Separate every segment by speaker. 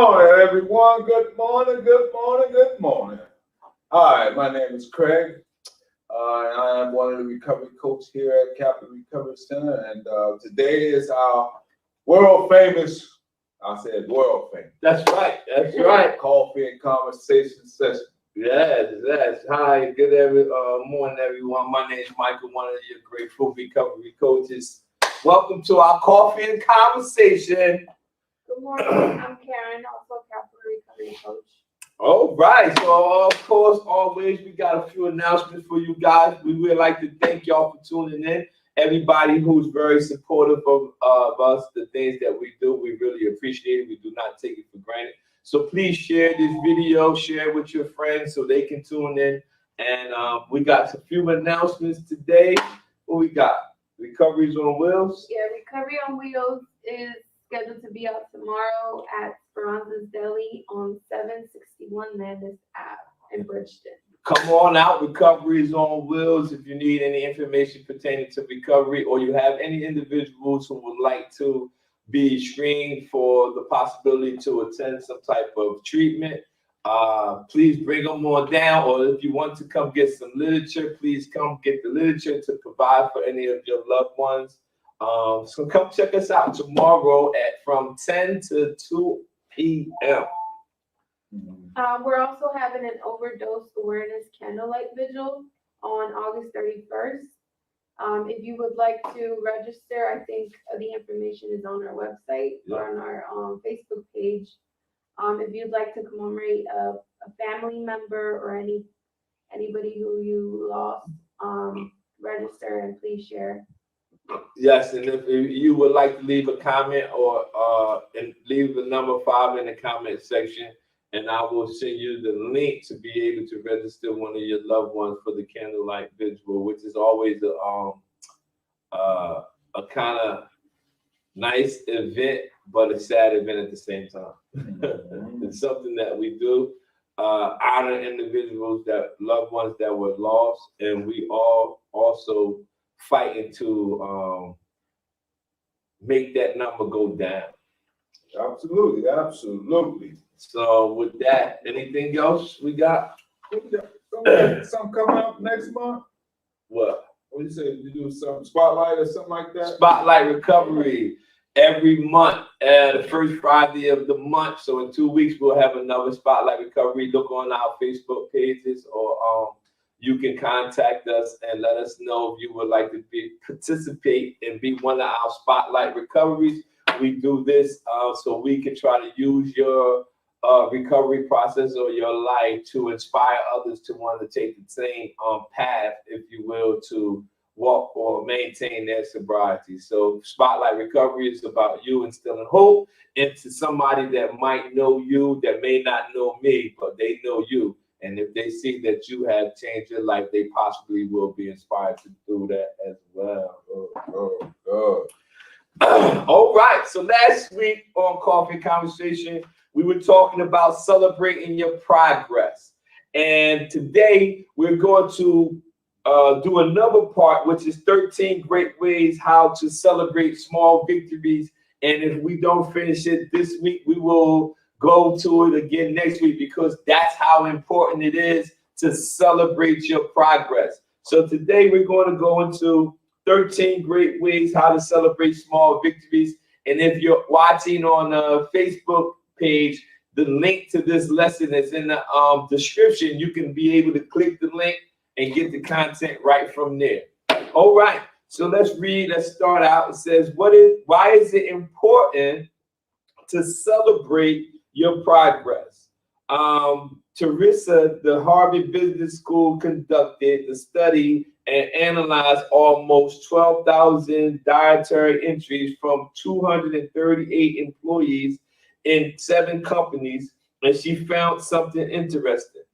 Speaker 1: morning, everyone. Good morning, good morning, good morning. Hi, my name is Craig, and I am one of the recovery coaches here at Capital Recovery Center. And today is our world famous, I said world famous.
Speaker 2: That's right. That's right.
Speaker 1: Coffee and conversation session.
Speaker 2: Yes, yes. Hi, good morning, everyone. My name is Michael, one of your grateful recovery coaches. Welcome to our coffee and conversation.
Speaker 3: Good morning, I'm Karen, also Capital Recovery Coach.
Speaker 2: All right, so of course, always we got a few announcements for you guys. We would like to thank y'all for tuning in. Everybody who's very supportive of us, the things that we do, we really appreciate it. We do not take it for granted. So please share this video, share it with your friends so they can tune in. And we got a few announcements today. What we got? Recoveries on Wheels?
Speaker 3: Yeah, Recovery on Wheels is scheduled to be out tomorrow at Speranza's Deli on 761 Landis Ave in Bridgeton.
Speaker 2: Come on out, Recoveries on Wheels. If you need any information pertaining to recovery, or you have any individuals who would like to be screened for the possibility to attend some type of treatment, please bring them on down. Or if you want to come get some literature, please come get the literature to provide for any of your loved ones. So come check us out tomorrow from 10 to 2 p.m.
Speaker 3: We're also having an overdose awareness candlelight vigil on August 31st. If you would like to register, I think the information is on our website or on our Facebook page. If you'd like to commemorate a family member or anybody who you lost, register and please share.
Speaker 2: Yes, and if you would like to leave a comment and leave the number 5 in the comment section, and I will send you the link to be able to register one of your loved ones for the candlelight vigil, which is always a kind of nice event, but a sad event at the same time. It's something that we do, honor individuals, loved ones that were lost, and we all also fighting to make that number go down.
Speaker 1: Absolutely, absolutely.
Speaker 2: So with that, anything else we got?
Speaker 1: Something coming up next month?
Speaker 2: What?
Speaker 1: What do you say? You do some spotlight or something like that?
Speaker 2: Spotlight Recovery every month, the first Friday of the month. So in 2 weeks, we'll have another Spotlight Recovery. Look on our Facebook pages, or you can contact us and let us know if you would like to participate and be one of our Spotlight Recoveries. We do this so we can try to use your recovery process or your life to inspire others to want to take the same path, if you will, to walk or maintain their sobriety. So Spotlight Recovery is about you instilling hope into somebody that might know you, that may not know me, but they know you. And if they see that you have changed your life, they possibly will be inspired to do that as well. All right. So last week on Coffee Conversation, we were talking about celebrating your progress. And today we're going to do another part, which is 13 great ways how to celebrate small victories. And if we don't finish it this week, we will go to it again next week, because that's how important it is to celebrate your progress. So today we're going to go into 13 great ways how to celebrate small victories. And if you're watching on the Facebook page, the link to this lesson is in the description. You can be able to click the link and get the content right from there. All right, so let's read. Let's start out. It says, why is it important to celebrate your progress? Teresa, the Harvard Business School, conducted the study and analyzed almost 12,000 dietary entries from 238 employees in 7 companies, and she found something interesting.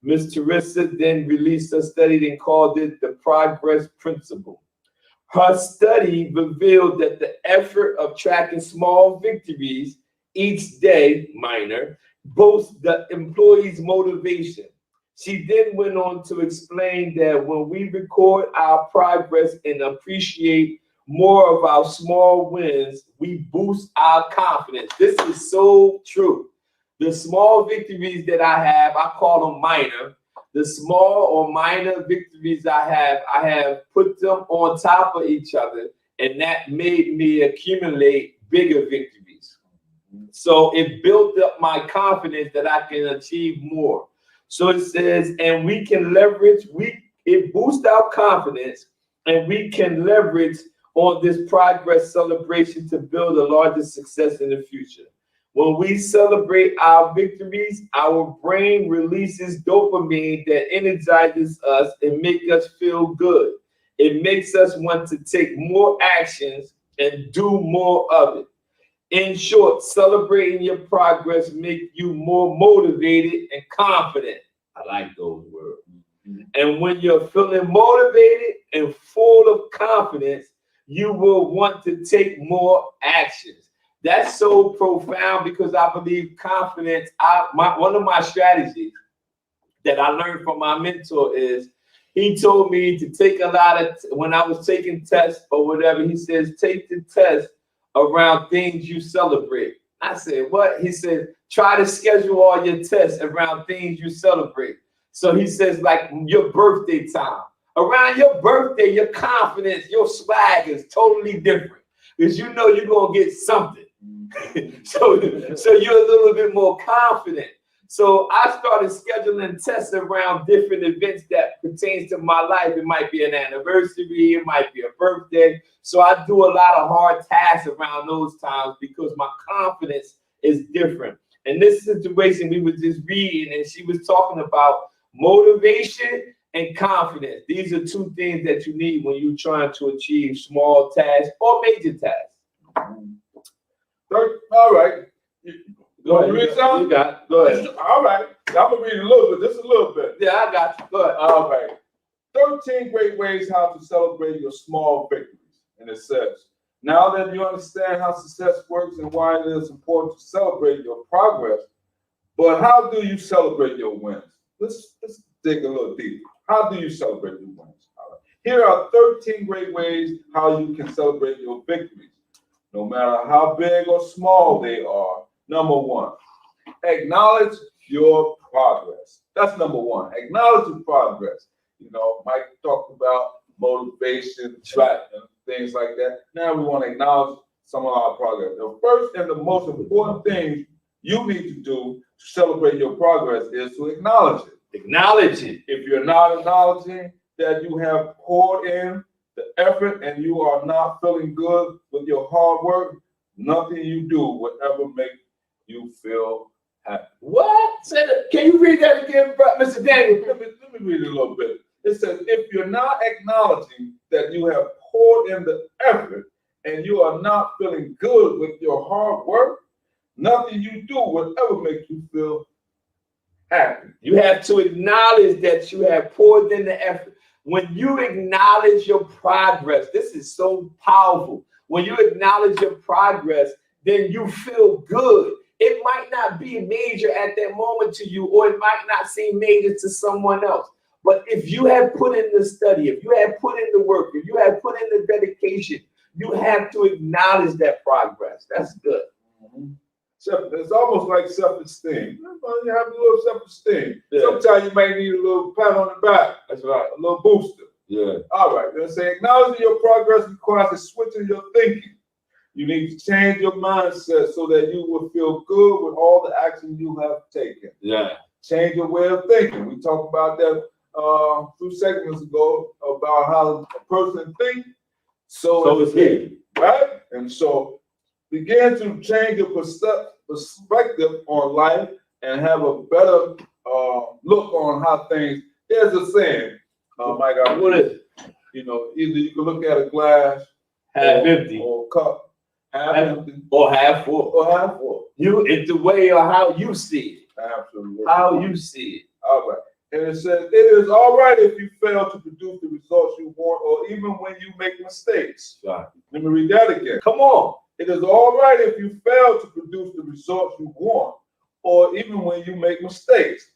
Speaker 2: Ms. Teresa then released a study and called it the Progress Principle. Her study revealed that the effort of tracking small victories each day, minor, boosts the employee's motivation. She then went on to explain that when we record our progress and appreciate more of our small wins, we boost our confidence. This is so true. The small victories that I have, I call them minor. The small or minor victories I have put them on top of each other, and that made me accumulate bigger victories. So it built up my confidence that I can achieve more. So it says, and we can leverage, it boosts our confidence, and we can leverage on this progress celebration to build a larger success in the future. When we celebrate our victories, our brain releases dopamine that energizes us and makes us feel good. It makes us want to take more actions and do more of it. In short, celebrating your progress makes you more motivated and confident. I like those words. And when you're feeling motivated and full of confidence, you will want to take more actions. That's so profound because I believe confidence. One of my strategies that I learned from my mentor is he told me to take a lot of when I was taking tests or whatever. He says take the test around things you celebrate. I said what? He said try to schedule all your tests around things you celebrate. So he says like your birthday time. Around your birthday, your confidence, your swag is totally different because you know you're gonna get something. so you're a little bit more confident. So I started scheduling tests around different events that pertains to my life. It might be an anniversary, it might be a birthday. So I do a lot of hard tasks around those times because my confidence is different. In this situation, we were just reading, and she was talking about motivation and confidence. These are two things that you need when you're trying to achieve small tasks or major tasks.
Speaker 1: All right.
Speaker 2: Go ahead.
Speaker 1: Read something?
Speaker 2: You got it. Go ahead.
Speaker 1: All right. I'm going to read a little bit, just a little bit.
Speaker 2: Yeah, I got you. Go ahead.
Speaker 1: All right. 13 great ways how to celebrate your small victories. And it says, now that you understand how success works and why it is important to celebrate your progress, but how do you celebrate your wins? Let's dig a little deeper. How do you celebrate your wins? All right. Here are 13 great ways how you can celebrate your victories, no matter how big or small they are. Number one, acknowledge your progress. That's number one. Acknowledge your progress. You know, Mike talked about motivation, track, and things like that. Now we want to acknowledge some of our progress. The first and the most important thing you need to do to celebrate your progress is to acknowledge it.
Speaker 2: Acknowledge it.
Speaker 1: If you're not acknowledging that you have poured in the effort and you are not feeling good with your hard work, nothing you do will ever make you feel happy.
Speaker 2: What? Can you read that again, Mr. Daniel?
Speaker 1: Let me read it a little bit. It says, if you're not acknowledging that you have poured in the effort and you are not feeling good with your hard work, nothing you do will ever make you feel happy.
Speaker 2: You have to acknowledge that you have poured in the effort. When you acknowledge your progress, this is so powerful. When you acknowledge your progress, then you feel good. It might not be major at that moment to you, or it might not seem major to someone else. But if you have put in the study, if you have put in the work, if you have put in the dedication, you have to acknowledge that progress. That's good.
Speaker 1: Mm-hmm. It's almost like self-esteem. You have a little self-esteem.
Speaker 2: Yeah.
Speaker 1: Sometimes you might need a little pat on the back.
Speaker 2: That's right.
Speaker 1: A little booster.
Speaker 2: Yeah.
Speaker 1: All right. Let's say acknowledging your progress requires a switch in your thinking. You need to change your mindset so that you will feel good with all the action you have taken.
Speaker 2: Yeah.
Speaker 1: Change your way of thinking. We talked about that a few segments ago about how a person thinks, so is he. Right? And so begin to change your perspective on life and have a better look on how things. There's a saying, Mike.
Speaker 2: What is it?
Speaker 1: You know, either you can look at a glass
Speaker 2: half empty,
Speaker 1: or cup half empty,
Speaker 2: or half full, It's the way or how you see it.
Speaker 1: Absolutely.
Speaker 2: How you see it.
Speaker 1: All right. And it says, it is all right if you fail to produce the results you want, or even when you make mistakes.
Speaker 2: Right.
Speaker 1: Let me read that again.
Speaker 2: Come on.
Speaker 1: It is all right if you fail to produce the results you want, or even when you make mistakes.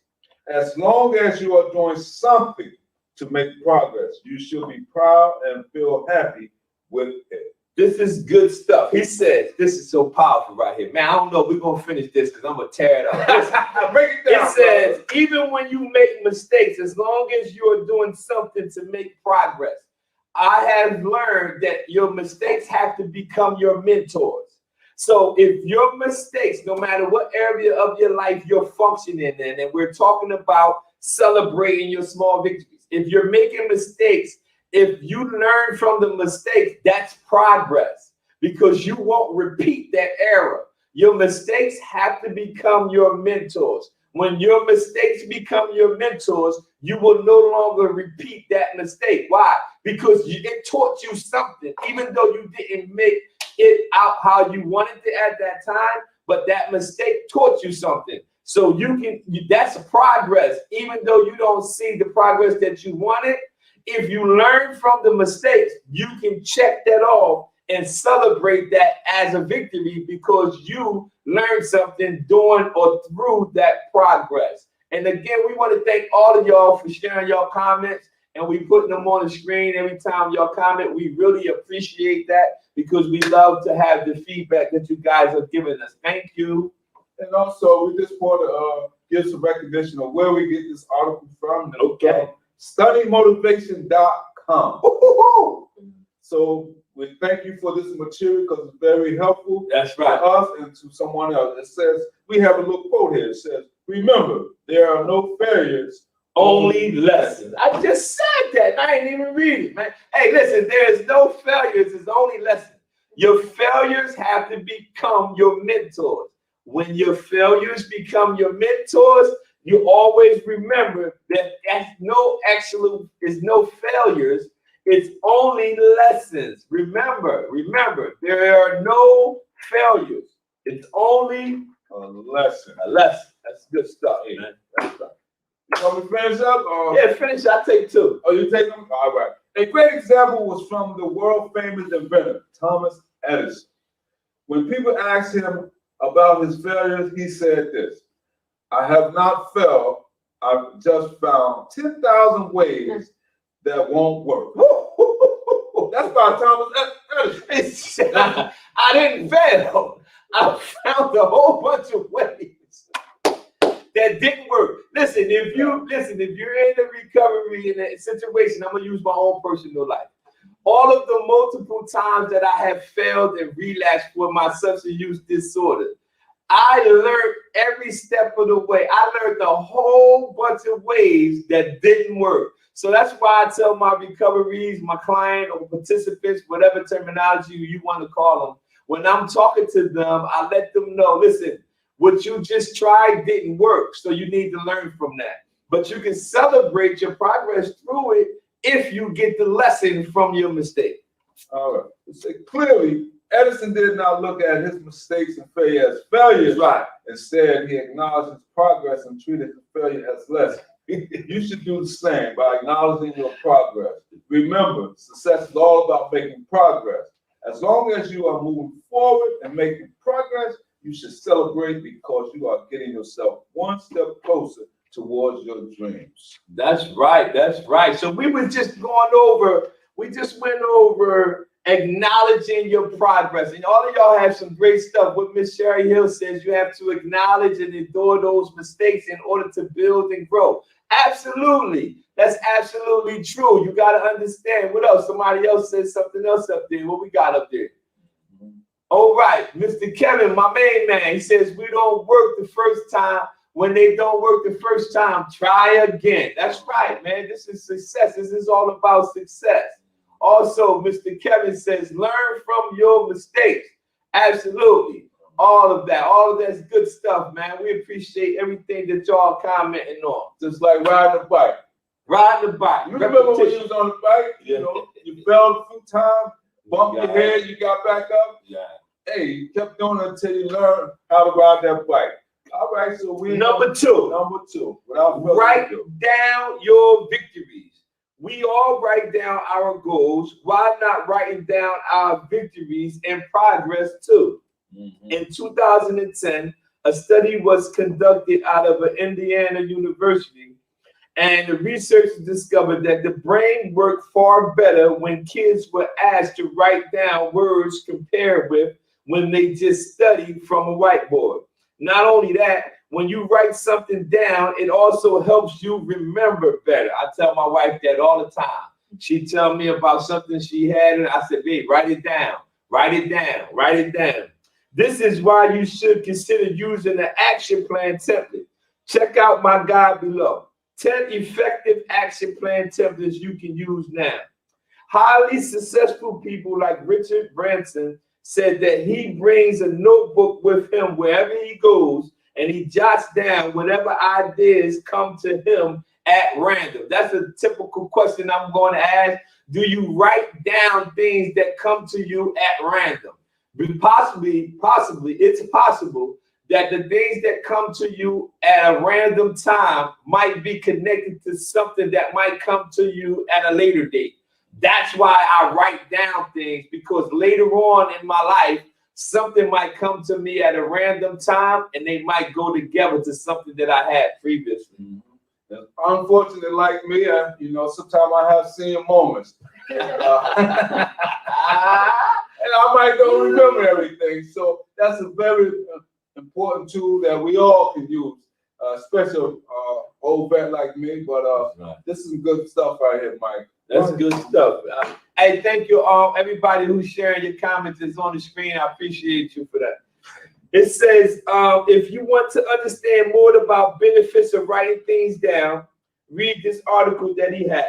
Speaker 1: As long as you are doing something to make progress, you should be proud and feel happy with it.
Speaker 2: This is good stuff. He says, this is so powerful right here. Man, I don't know if we're going to finish this because I'm going to tear it up.
Speaker 1: Break it down.
Speaker 2: It says, even when you make mistakes, as long as you are doing something to make progress, I have learned that your mistakes have to become your mentors. So if your mistakes, no matter what area of your life you're functioning in, and we're talking about celebrating your small victories, if you're making mistakes, if you learn from the mistakes, that's progress because you won't repeat that error. Your mistakes have to become your mentors. When your mistakes become your mentors, you will no longer repeat that mistake. Why? Because it taught you something, even though you didn't make it out how you wanted to at that time, but that mistake taught you something. So that's progress, even though you don't see the progress that you wanted. If you learn from the mistakes, you can check that off and celebrate that as a victory because you learned something doing or through that progress. And again, we want to thank all of y'all for sharing your comments, and we putting them on the screen every time y'all comment. We really appreciate that because we love to have the feedback that you guys are giving us. Thank you.
Speaker 1: And also, we just want to give some recognition of where we get this article from.
Speaker 2: Okay.
Speaker 1: Studymotivation.com. So we thank you for this material because it's very helpful.
Speaker 2: That's right.
Speaker 1: To us and to someone else. It says, we have a little quote here. It says, remember, there are no failures,
Speaker 2: only lessons. I just said that and I ain't even read it, man. Hey, listen, there's no failures, it's only lessons. Your failures have to become your mentors. When your failures become your mentors, you always remember that is no failures, it's only lessons. Remember, there are no failures. It's only
Speaker 1: a lesson.
Speaker 2: A lesson. That's good stuff, man. That's stuff.
Speaker 1: You want me to finish up?
Speaker 2: Yeah, finish. I'll take two.
Speaker 1: Oh, you take them? All right. A great example was from the world famous inventor, Thomas Edison. When people asked him about his failures, he said this: I have not failed. I've just found 10,000 ways that won't work. That's by Thomas Edison.
Speaker 2: I didn't fail. I found a whole bunch of ways that didn't work. Listen, if you're in a recovery in a situation, I'm gonna use my own personal life. All of the multiple times that I have failed and relapsed for my substance use disorder, I learned every step of the way. I learned a whole bunch of ways that didn't work. So that's why I tell my recoveries, my client or participants, whatever terminology you want to call them, when I'm talking to them, I let them know, listen, what you just tried didn't work, so you need to learn from that. But you can celebrate your progress through it if you get the lesson from your mistake.
Speaker 1: All right. So clearly, Edison did not look at his mistakes and failure as failures.
Speaker 2: Right.
Speaker 1: Instead, he acknowledged his progress and treated his failure as lesson. You should do the same by acknowledging your progress. Remember, success is all about making progress. As long as you are moving forward and making progress, you should celebrate because you are getting yourself one step closer towards your dreams.
Speaker 2: That's right. That's right. So we just went over acknowledging your progress. And all of y'all have some great stuff. What Miss Sherry Hill says, you have to acknowledge and endure those mistakes in order to build and grow. Absolutely. That's absolutely true. You got to understand. What else? Somebody else said something else up there. What we got up there? All right. Mr. Kevin, my main man, he says, we don't work the first time. When they don't work the first time, try again. That's right, man. This is success. This is all about success. Also, Mr. Kevin says, learn from your mistakes. Absolutely. All of that's good stuff, man. We appreciate everything that y'all commenting on.
Speaker 1: Just like riding a bike.
Speaker 2: Riding the bike.
Speaker 1: You remember when you was on the bike? You know, you fell a few times, bumped your head, you got back up.
Speaker 2: Yeah.
Speaker 1: Hey, you kept doing it until you learned how to ride that bike. All right, so
Speaker 2: Number two. Write down your victories. We all write down our goals. Why not writing down our victories and progress too? Mm-hmm. In 2010, a study was conducted out of an Indiana university, And the research discovered that the brain worked far better when kids were asked to write down words compared with when they just studied from a whiteboard. Not only that, when you write something down, it also helps you remember better. I tell my wife that all the time. She tell me about something she had, and I said, babe, write it down, write it down, write it down. This is why you should consider using the action plan template. Check out my guide below. 10 effective action plan templates you can use now. Highly successful people like Richard Branson said that he brings a notebook with him wherever he goes, and he jots down whatever ideas come to him at random. That's a typical question I'm going to ask. Do you write down things that come to you at random? Possibly, it's possible that the things that come to you at a random time might be connected to something that might come to you at a later date. That's why I write down things, because later on in my life, something might come to me at a random time and they might go together to something that I had previously.
Speaker 1: Mm-hmm. Unfortunately, like me, sometimes I have senior moments. And I might don't remember everything. So that's a very important tool that we all can use, especially old vet like me. But this is good stuff right here, Mike.
Speaker 2: That's good stuff. Hey, thank you all. Everybody who's sharing your comments is on the screen. I appreciate you for that. It says, if you want to understand more about benefits of writing things down, read this article that he has.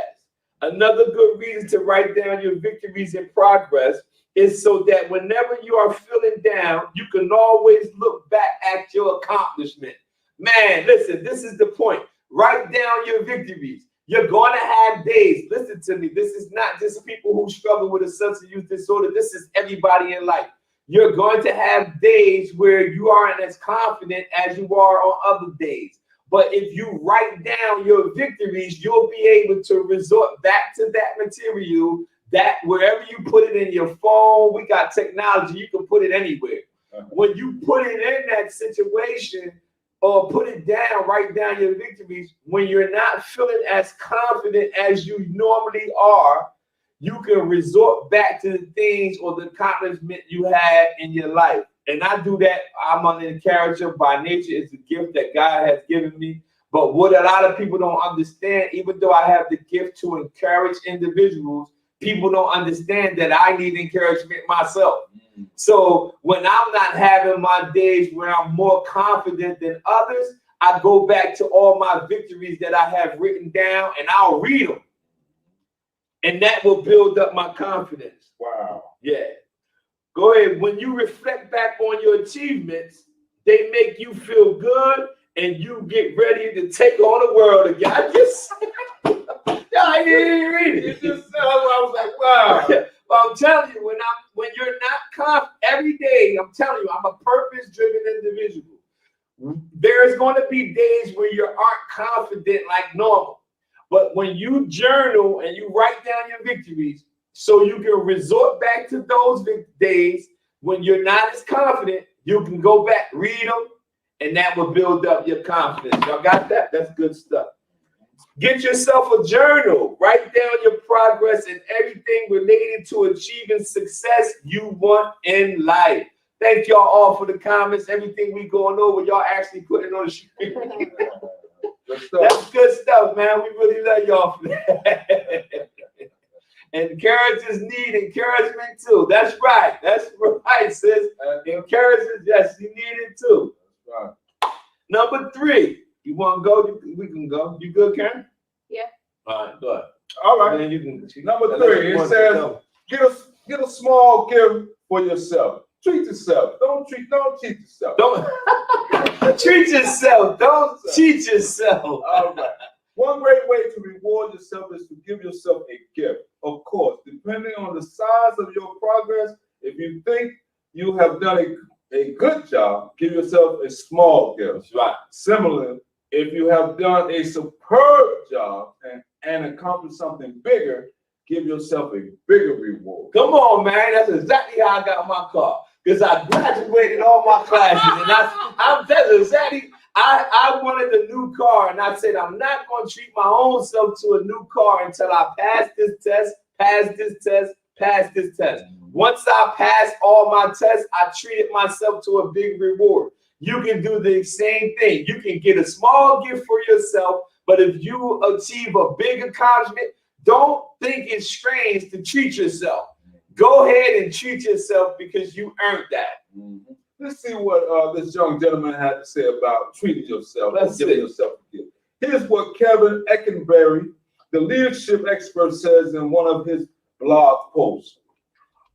Speaker 2: Another good reason to write down your victories in progress is so that whenever you are feeling down, you can always look back at your accomplishment. Man, listen, this is the point. Write down your victories. You're going to have days. Listen to me. This is not just people who struggle with a substance use disorder. This is everybody in life. You're going to have days where you aren't as confident as you are on other days. But if you write down your victories, you'll be able to resort back to that material, that wherever you put it in your phone, we got technology, you can put it anywhere. When you put it in that situation, or put it down, write down your victories, when you're not feeling as confident as you normally are, you can resort back to the things or the accomplishment you had in your life. And I do that. I'm an encourager by nature. It's a gift that God has given me. But what a lot of people don't understand, even though I have the gift to encourage individuals, people don't understand that I need encouragement myself. So when I'm not having my days where I'm more confident than others, I go back to all my victories that I have written down and I'll read them. And that will build up my confidence.
Speaker 1: Wow.
Speaker 2: Yeah. Go ahead. When you reflect back on your achievements, they make you feel good and you get ready to take on the world again. I didn't read it.
Speaker 1: You just said, I was like, wow.
Speaker 2: But I'm telling you, when you're not confident every day, I'm telling you, I'm a purpose-driven individual. There's going to be days where you aren't confident like normal. But when you journal and you write down your victories, so you can resort back to those days when you're not as confident, you can go back, read them, and that will build up your confidence. Y'all got that? That's good stuff. Get yourself a journal. Write down your progress and everything related to achieving success you want in life. Thank y'all all for the comments. Everything we going over, y'all actually putting on the screen. That's good stuff, man. We really love y'all for that. Encouragers need encouragement too. That's right. That's right, sis. Encouragers, yes, you need it too.
Speaker 1: Right.
Speaker 2: Number 3. You want to go? We can go. You good, Karen?
Speaker 3: Yeah.
Speaker 2: All right, go ahead.
Speaker 1: All right.
Speaker 2: Man, you can,
Speaker 1: Number 3, it says, get a small gift for yourself. Treat yourself. Don't cheat yourself.
Speaker 2: Don't treat yourself. Don't cheat yourself.
Speaker 1: All right. One great way to reward yourself is to give yourself a gift. Of course, depending on the size of your progress, if you think you have done a good job, give yourself a small gift.
Speaker 2: That's right.
Speaker 1: Similarly, if you have done a superb job and accomplished something bigger, give yourself a bigger reward.
Speaker 2: Come on, man. That's exactly how I got my car. Because I graduated all my classes. And that's exactly, I wanted a new car, and I said, I'm not going to treat my own self to a new car until I pass this test, pass this test, pass this test. Once I passed all my tests, I treated myself to a big reward. You can do the same thing. You can get a small gift for yourself, but if you achieve a big accomplishment, don't think it's strange to treat yourself. Go ahead and treat yourself because you earned that.
Speaker 1: Mm-hmm. Let's see what this young gentleman had to say about treating yourself.
Speaker 2: Let's
Speaker 1: giving yourself a gift. Here's what Kevin Eckenberry, the leadership expert, says in one of his blog posts.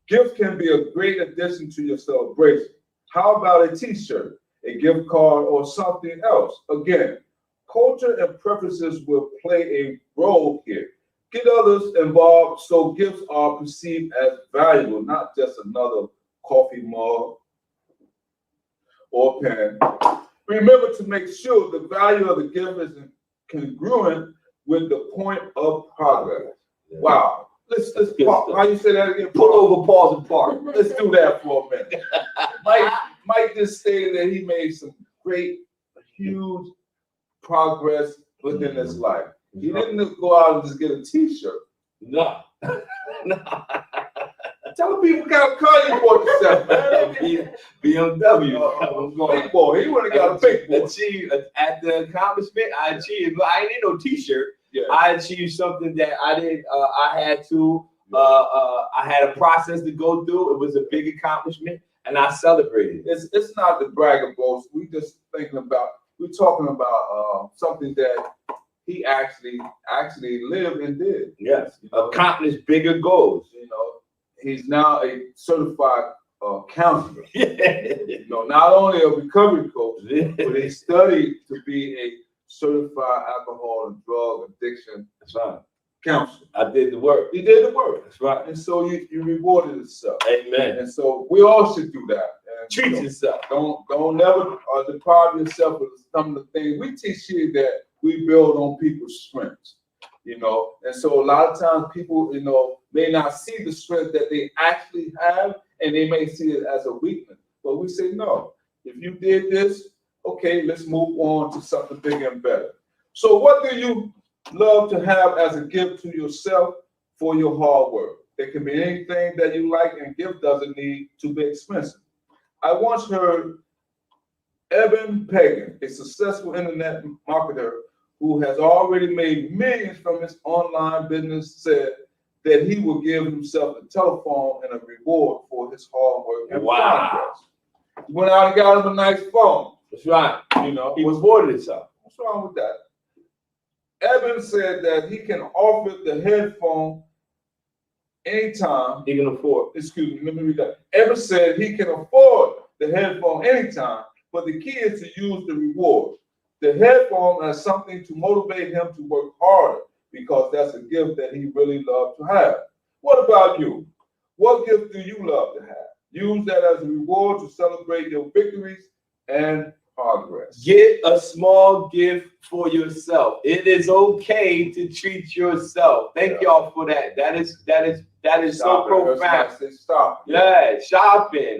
Speaker 1: Gifts can be a great addition to your celebration. How about a t-shirt, a gift card, or something else? Again, culture and preferences will play a role here. Get others involved so gifts are perceived as valuable, not just another coffee mug or pen. Remember to make sure the value of the gift is congruent with the point of progress. Wow. Let's pause. How you say that again?
Speaker 2: Pull over, pause, and park.
Speaker 1: Let's do that for a minute. Mike just stated that he made some great, huge progress within his life. He didn't go out and just get a t-shirt.
Speaker 2: No. No.
Speaker 1: Tell people what kind of car you bought yourself, man.
Speaker 2: BMW.
Speaker 1: Big boy. He would have got a big boy.
Speaker 2: Achieve at the accomplishment I achieved. But I ain't need no t-shirt.
Speaker 1: Yeah.
Speaker 2: I achieved something that I did. I had to. I had a process to go through. It was a big accomplishment, and I celebrated.
Speaker 1: It's not the brag and boast. We're talking about something that he actually lived and did.
Speaker 2: Yes, accomplished bigger goals.
Speaker 1: You know, he's now a certified counselor. Not only a recovery coach, but he studied to be a certified alcohol and drug addiction counselor.
Speaker 2: I did the work.
Speaker 1: He did the work.
Speaker 2: That's right.
Speaker 1: And so you rewarded yourself.
Speaker 2: Amen.
Speaker 1: And so we all should do that. And
Speaker 2: treat yourself.
Speaker 1: Don't never deprive yourself of some of the things we teach here that we build on people's strengths. And so a lot of times people, may not see the strength that they actually have, and they may see it as a weakness. But we say, no, if you did this, okay, let's move on to something bigger and better. So what do you love to have as a gift to yourself for your hard work? There can be anything that you like, and gift doesn't need to be expensive. I once heard Eben Pagan, a successful internet marketer who has already made millions from his online business, said that he will give himself a telephone and a reward for his hard work and progress. He went out and got him a nice phone.
Speaker 2: That's right. He rewarded himself.
Speaker 1: What's wrong with that? Evan said that he can offer the headphone anytime.
Speaker 2: He can afford.
Speaker 1: Excuse me, let me read that. Evan said he can afford the headphone anytime, but the key is to use the reward. The headphone as something to motivate him to work harder, because that's a gift that he really loves to have. What about you? What gift do you love to have? Use that as a reward to celebrate your victories and progress.
Speaker 2: Get a small gift for yourself. It is okay to treat yourself. Thank y'all for that. That is so profound.
Speaker 1: Stop.
Speaker 2: Yeah, shopping.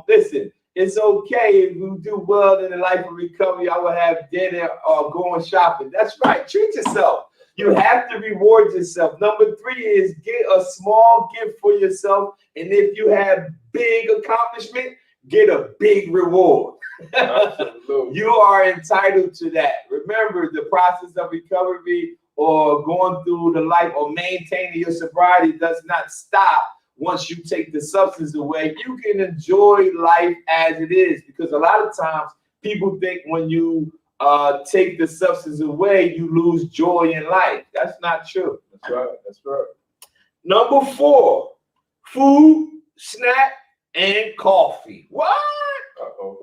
Speaker 2: Listen, it's okay if you do well in the life of recovery. I will have dinner or going shopping. That's right. Treat yourself. You have to reward yourself. Number 3 is get a small gift for yourself. And if you have big accomplishment, get a big reward. You are entitled to that. Remember, the process of recovery or going through the life or maintaining your sobriety does not stop once you take the substance away. You can enjoy life as it is, because a lot of times people think when you take the substance away, you lose joy in life. That's not true.
Speaker 1: That's right. That's right.
Speaker 2: Number 4, food, snack, and coffee. What?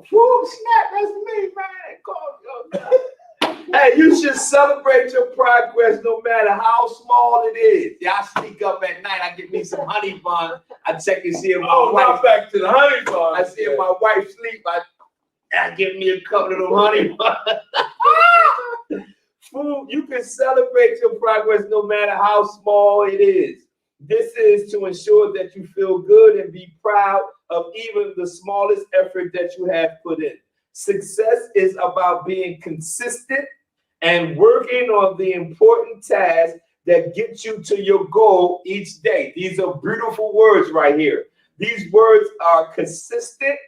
Speaker 2: Food, snack, that's me, man. Coffee. Hey, you should celebrate your progress no matter how small it is. Yeah, I sneak up at night. I get me some honey bun. I check and see if my wife.
Speaker 1: Not back to the honey bun.
Speaker 2: I see if my wife sleep. I get me a couple of them honey buns. Food, you can celebrate your progress no matter how small it is. This is to ensure that you feel good and be proud of even the smallest effort that you have put in. Success is about being consistent and working on the important tasks that get you to your goal each day. These are beautiful words right here. These words are consistent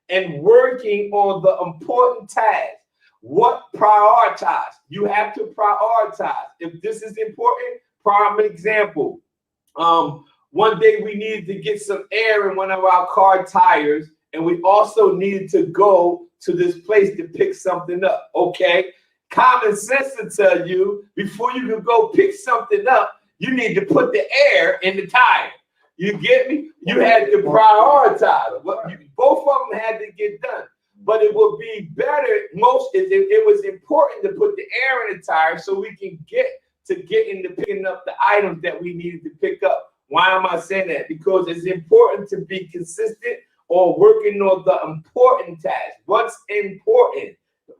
Speaker 2: and working on the important tasks. What prioritize? You have to prioritize. If this is important, prime example. One day we needed to get some air in one of our car tires, and we also needed to go to this place to pick something up. Okay, common sense to tell you before you can go pick something up, you need to put the air in the tire. You get me? You had to prioritize. Both of them had to get done. But it would be better, it was important to put the air in the tire so we can get into picking up the items that we needed to pick up. Why am I saying that? Because it's important to be consistent on working on the important tasks. What's important?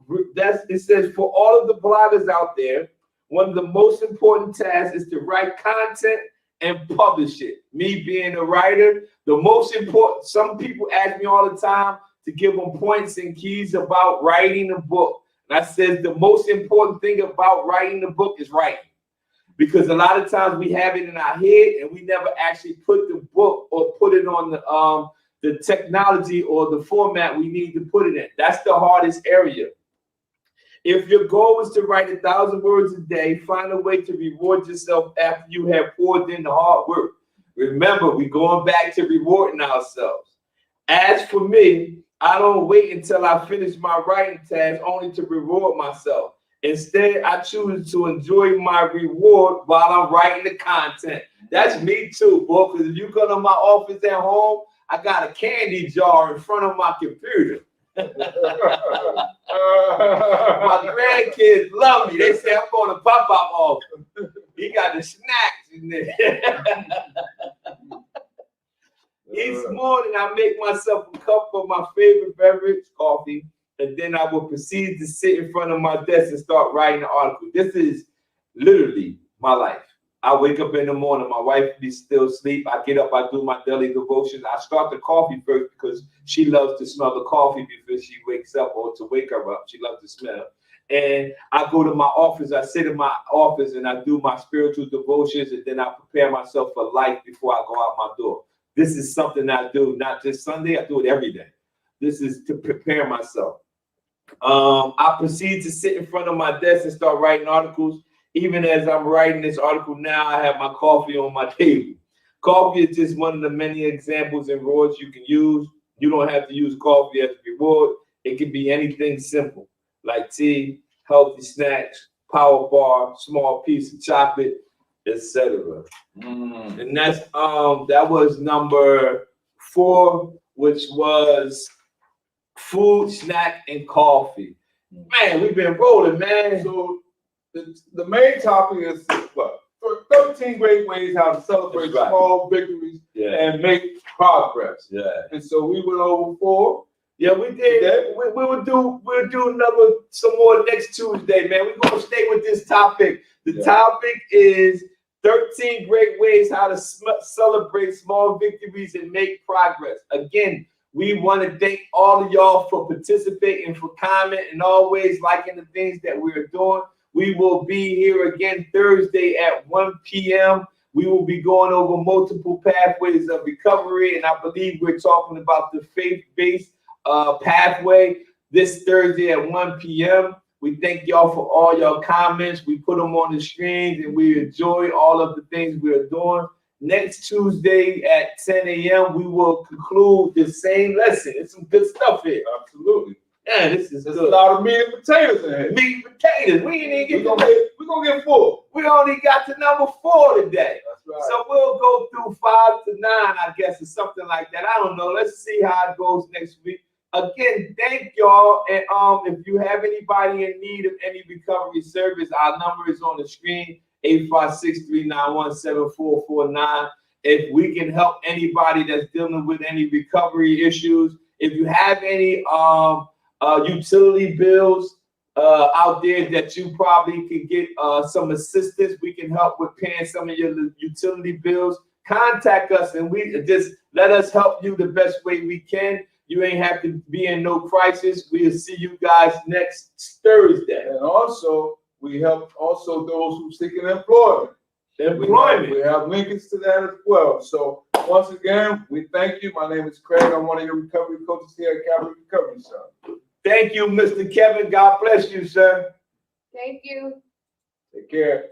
Speaker 2: It says for all of the bloggers out there, one of the most important tasks is to write content and publish it. Me being a writer, the most important, some people ask me all the time to give them points and keys about writing a book. And I said the most important thing about writing the book is writing. Because a lot of times we have it in our head and we never actually put the book or put it on the technology or the format we need to put it in. That's the hardest area. If your goal is to write 1,000 words a day, find a way to reward yourself after you have poured in the hard work. Remember, we're going back to rewarding ourselves. As for me, I don't wait until I finish my writing task only to reward myself. Instead, I choose to enjoy my reward while I'm writing the content. That's me too, boy, because if you go to my office at home, I got a candy jar in front of my computer. My grandkids love me. They say I'm going to pop-up office. He got the snacks in there. Each morning, I make myself a cup of my favorite beverage, coffee, and then I will proceed to sit in front of my desk and start writing an article. This is literally my life. I wake up in the morning, my wife be still asleep. I get up, I do my daily devotions. I start the coffee first because she loves to smell the coffee before she wakes up, or to wake her up. She loves to smell. And I go to my office, I sit in my office and I do my spiritual devotions, and then I prepare myself for life before I go out my door. This is something I do, not just Sunday, I do it every day. This is to prepare myself. I proceed to sit in front of my desk and start writing articles. Even as I'm writing this article now, I have my coffee on my table. Coffee is just one of the many examples and rewards you can use. You don't have to use coffee as a reward. It can be anything simple, like tea, healthy snacks, power bar, small piece of chocolate, etc. And that's that was number 4, which was food, snack, and coffee. Man, we've been rolling, man.
Speaker 1: So the main topic is what? 13 great ways how to celebrate small victories and make progress.
Speaker 2: Yeah.
Speaker 1: And so we went over 4.
Speaker 2: Yeah, we did.
Speaker 1: Okay.
Speaker 2: We'll do some more next Tuesday, man. We're gonna stay with this topic. The topic is 13 great ways how to celebrate small victories and make progress. Again, we want to thank all of y'all for participating, for commenting, and always liking the things that we're doing. We will be here again Thursday at 1 p.m. We will be going over multiple pathways of recovery, and I believe we're talking about the faith-based pathway this Thursday at 1 p.m. We thank y'all for all your comments. We put them on the screens, and we enjoy all of the things we're doing. Next Tuesday at 10 a.m., we will conclude the same lesson. It's some good stuff here.
Speaker 1: Absolutely.
Speaker 2: Yeah, this is
Speaker 1: There's a lot of meat and potatoes in here.
Speaker 2: Meat and potatoes. We ain't even
Speaker 1: We're gonna get full.
Speaker 2: We only got to number 4 today.
Speaker 1: That's right.
Speaker 2: So we'll go through 5 to 9, I guess, or something like that. I don't know. Let's see how it goes next week. Again, thank y'all. And if you have anybody in need of any recovery service, our number is on the screen, 856-391-7449. If we can help anybody that's dealing with any recovery issues, if you have any utility bills out there that you probably can get some assistance, we can help with paying some of your utility bills. Contact us and we just let us help you the best way we can. You ain't have to be in no crisis. We'll see you guys next Thursday.
Speaker 1: And also, we help also those who seeking employment.
Speaker 2: Employment.
Speaker 1: We have links to that as well. So once again, we thank you. My name is Craig. I'm one of your recovery coaches here at Capital Recovery Center.
Speaker 2: Thank you, Mr. Kevin. God bless you, sir.
Speaker 3: Thank you.
Speaker 1: Take care.